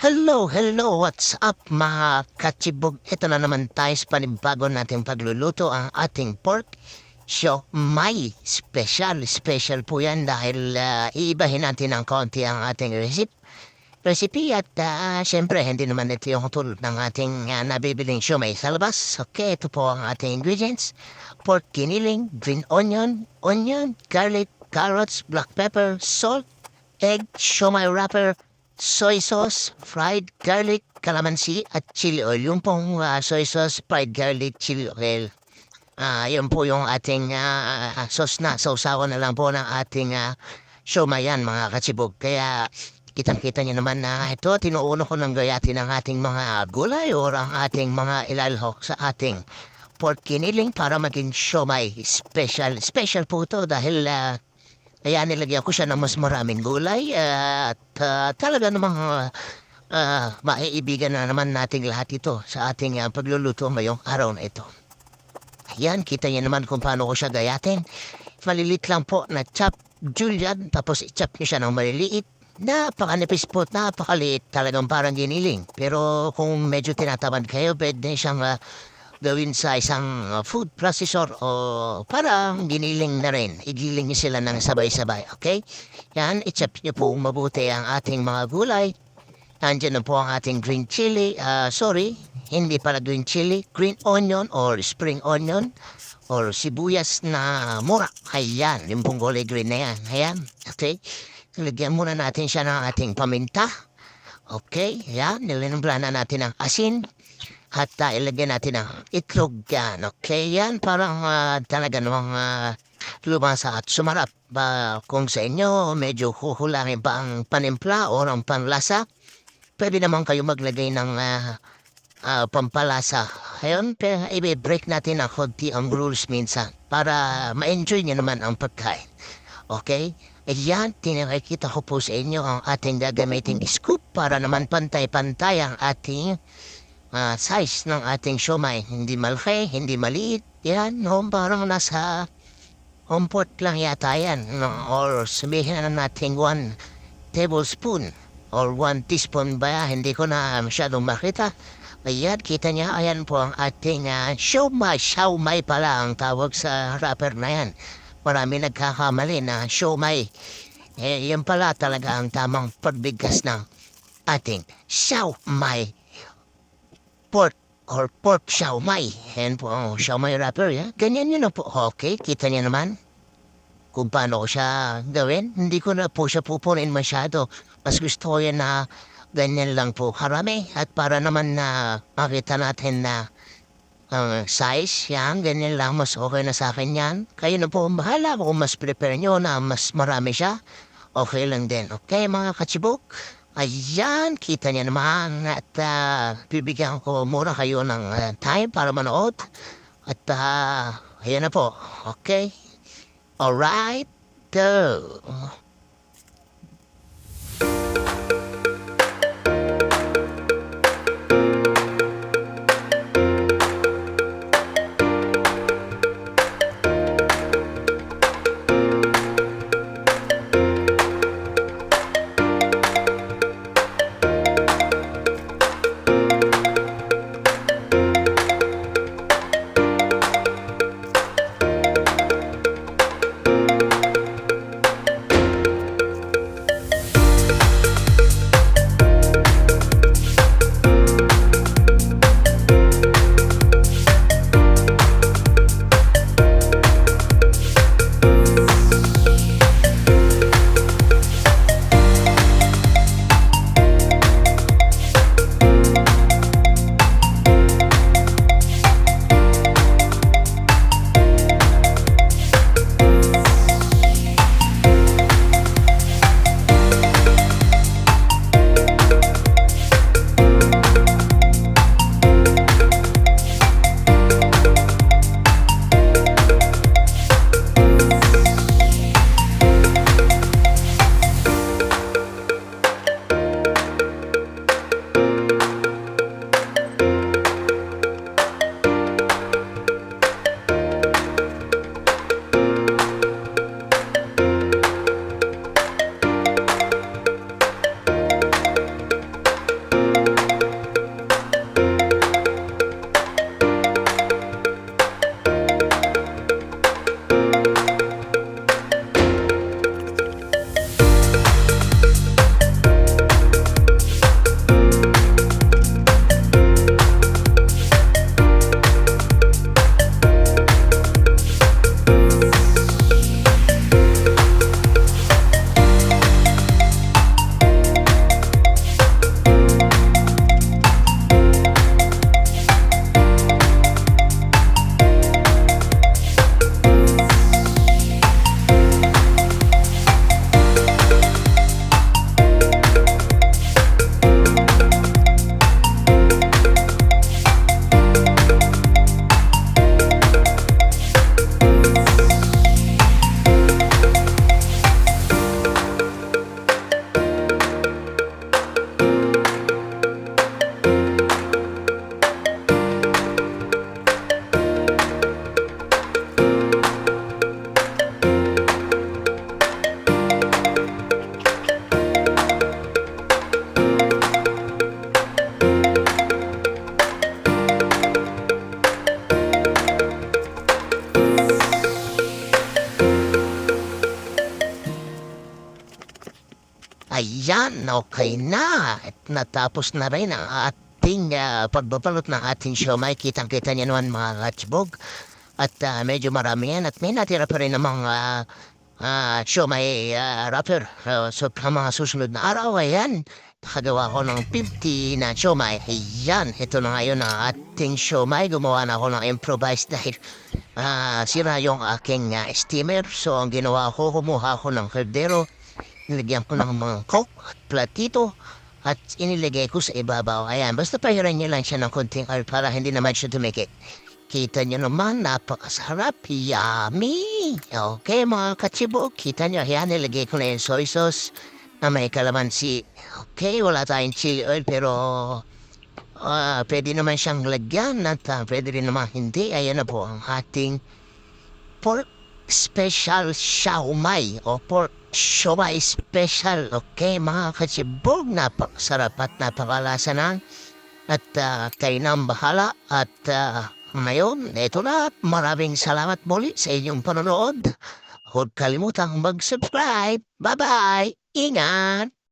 Hello, what's up mga katsibog? Ito na naman tayo sa panibago nating pagluluto ang ating pork siomai. Special po yan dahil iibahin natin ng konti ang ating recipe at syempre hindi naman ito yung tulad ng ating nabibiling siomai sa labas. Okay, ito po ang ating ingredients. Pork giniling, green onion, garlic, carrots, black pepper, salt, egg, siomai wrapper, soy sauce, fried garlic, calamansi at chili oil. Yung pong soy sauce, fried garlic, chili oil. Yun po yung ating sauce na. Sausawan na lang po ng ating siomai yan mga katsibog. Kaya kitang-kita niyo naman na ito, tinuuno ko ng gayatin ng ating mga gulay or ang ating mga ilalhok sa ating pork kiniling para maging siomai. Special po ito dahil kaya nilagyan ko siya ng mas maraming gulay at talaga namang maiibigan na naman nating lahat ito sa ating pagluluto ngayong araw na ito. Ayan, kita niyo naman kung paano ko siya gayatin. Malilit lang po na chop julienne tapos i-chop niyo siya ng maliliit. Napakanipis po, napakaliit talagang parang giniling. Pero kung medyo tinatamad kayo, pwede siyang gawin sa isang food processor o parang giniling na rin. Igiling niyo sila ng sabay-sabay, okay? Yan, i-chop niyo po mabuti ang ating mga gulay. Nandiyan na po ang ating green chili. Hindi pala green chili. Green onion or spring onion or sibuyas na mura. Ayan, yung pong gulay green na yan. Ayan, okay? Lagyan muna natin siya ng ating paminta. Okay, ayan, nilinimpla na natin ang asin. At ilagyan natin ang itlog yan. Okay, yan parang talaga namang lumasa at sumarap. Kung sa inyo medyo huhulangin pa ang panimpla o ang panlasa, pwede naman kayo maglagay ng pampalasa. Ayun, pero i-break natin ang konti ang rules minsan para ma-enjoy nyo naman ang pagkain. Okay? Ayan, tinakikita ko po sa inyo ang ating gagamiting scoop para naman pantay-pantay ang ating size ng ating siomai. Hindi malaki, hindi maliit. Yan, parang nasa homeport lang yata yan. Or sabihin na natin 1 tablespoon or 1 teaspoon ba? Hindi ko na masyadong makita. Ayan, kita niya, ayan po ang ating siomai. Siomai pala ang tawag sa wrapper na yan. Marami nagkakamali na siomai. Yan pala talaga ang tamang pagbigkas ng ating siomai. Pork or pork siomai. Yan po ang siomai wrapper. Yeah? Ganyan yun na po. Okay, kita niyo naman kung paano ko siya gawin. Hindi ko na po siya pupunin masyado. Mas gusto ko yan na ganyan lang po karami. At para naman na makita natin na ang size, yan, ganyan lang, mas okay na sa akin yan. Kayo na po ang bahala kung mas prepare nyo na mas marami siya. Okay lang din. Okay, mga katsibok? Ayan, kita niya naman at bibigyan ko muna kayo ng time para manood. At ayan na po. Okay? Alright, go! Yan, okay na. At natapos na rin ang ating pagbabalot ng ating siomay. Kitang-kita niyo naman mga katsibog. At medyo marami yan. At may natira pa rin ng mga siomay wrapper. So, sa mga susunod na araw, ayan. Nakagawa ko ng 50 na siomay. Ayan, ito na ngayon ang ating siomay. Gumawa na ako ng improvise dahil sira yung aking steamer. So, ang ginawa ko, kumuha ako ng kaldero. Nilagyan ko ng mga coke at platito at inilagay ko sa ibabaw. Ayan, basta pahiran niyo lang siya ng konting oil para hindi naman siya tumikit. Kita niyo naman, napakasarap. Yummy! Okay, mga katsibo, kita niyo. Ayan, nilagay ko na yung soy sauce na may kalamansi. Okay, wala tayong chili oil pero pwede naman siyang lagyan at pwede rin naman hindi. Ayan na po ang ating pork special siomay o pork siomay special. Okay, mga katsibog, napakasarap at napakalasa na. At kayo na ang bahala. At ngayon, ito na. Maraming salamat muli sa inyong panonood. Huwag kalimutang mag-subscribe. Bye-bye! Ingat!